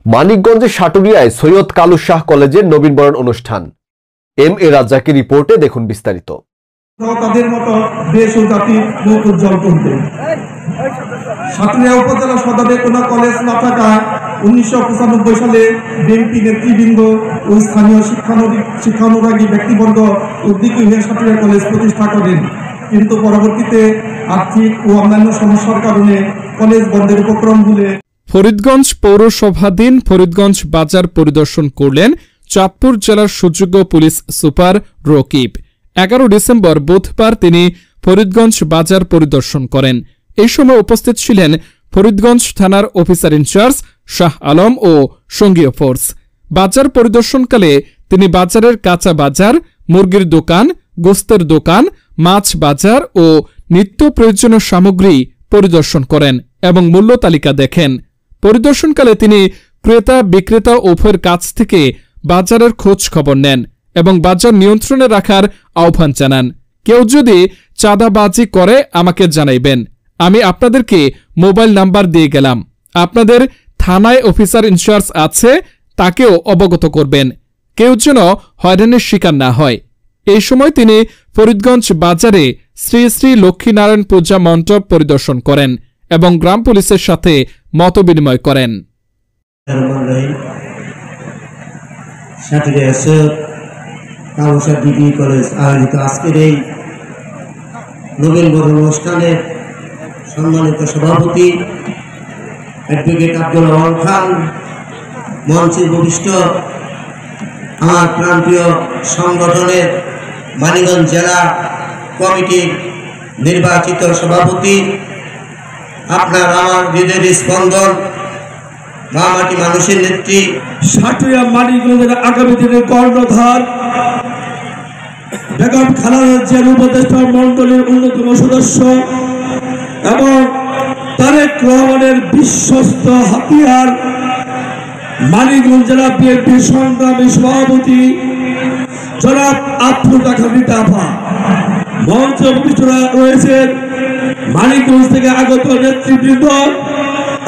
মানিকগঞ্জের সাটুরিয়ায় সৈয়দ কালু শাহ কলেজের নবীনবরণ অনুষ্ঠান। এম এ রাজ্জাকের রিপোর্টে দেখুন বিস্তারিত। তাদের মতো দেশ ও জাতি মুখ উজ্জ্বল করতে সাটুরিয়া উপজেলা সদরে কোনো কলেজ না থাকায় 1995 সালে বিএনপি নেতৃবৃন্দ ও স্থানীয় শিক্ষানুরাগী ব্যক্তিবর্গ উদ্যোগী হয়ে সাটুরিয়া কলেজ প্রতিষ্ঠা করেন, কিন্তু পরবর্তীতে আর্থিক ও অন্যান্য সমস্যার কারণে কলেজ বন্ধের উপক্রম হলে ফরিদগঞ্জ পৌরসভাধীন ফরিদগঞ্জ বাজার পরিদর্শন করলেন চাঁদপুর জেলার সুযোগ্য পুলিশ সুপার রকিব। 11 ডিসেম্বর বুধবার তিনি ফরিদগঞ্জ বাজার পরিদর্শন করেন। এই সময় উপস্থিত ছিলেন ফরিদগঞ্জ থানার অফিসার ইনচার্জ শাহ আলম ও সঙ্গীয় ফোর্স। বাজার পরিদর্শনকালে তিনি বাজারের কাঁচা বাজার, মুরগির দোকান, গোস্তের দোকান, মাছ বাজার ও নিত্য প্রয়োজনীয় সামগ্রী পরিদর্শন করেন এবং মূল্য তালিকা দেখেন। পরিদর্শনকালে তিনি ক্রেতা বিক্রেতা উভয়ের কাছ থেকে বাজারের খোঁজ খবর নেন এবং বাজার নিয়ন্ত্রণে রাখার আহ্বান জানান। কেউ যদি চাঁদাবাজি করে আমাকে জানাইবেন, আমি আপনাদেরকে মোবাইল নাম্বার দিয়ে গেলাম। আপনাদের থানায় অফিসার ইনচার্জ আছে, তাকেও অবগত করবেন, কেউ যেন হয়রানির শিকার না হয়। এই সময় তিনি ফরিদগঞ্জ বাজারে শ্রী শ্রী লক্ষ্মীনারায়ণ পূজা মণ্ডপ পরিদর্শন করেন এবং গ্রাম পুলিশের সাথে মতবিনিময় করেন। আজকের এই নবীনবরণ অনুষ্ঠানের সম্মানিত সভাপতি অ্যাডভোকেট আব্দুল রহমান খান, মঞ্চে উপবিষ্ট আমার প্রান্তীয় সংগঠনের মানিকগঞ্জ জেলা কমিটির নির্বাচিত সভাপতি, আপনার আমার হৃদয়ের স্পন্দন, মামাটি মানুষের নেত্রী, সাটুরিয়া মানিকগঞ্জের আগামী দিনের কর্ণধার বেগম খালেদা জিয়ার উপদেষ্টা মন্ডলীর অন্যতম সদস্য এবং তারেক রহমানের বিশ্বস্ত হাতিয়ার মানিকগঞ্জ জেলা বিএনপির সংগ্রামী সভাপতি জনাব আব্দুল আফা, মঞ্চে উপস্থিত রয়েছেন মানিকগঞ্জ থেকে আগত নেতৃবৃন্দ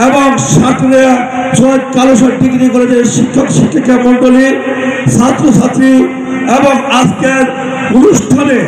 এবং সাটুরিয়া সৈয়দ কালু শাহ ডিগ্রি কলেজের শিক্ষক শিক্ষিকা মন্ডলী, ছাত্রছাত্রী এবং আজকের অনুষ্ঠানে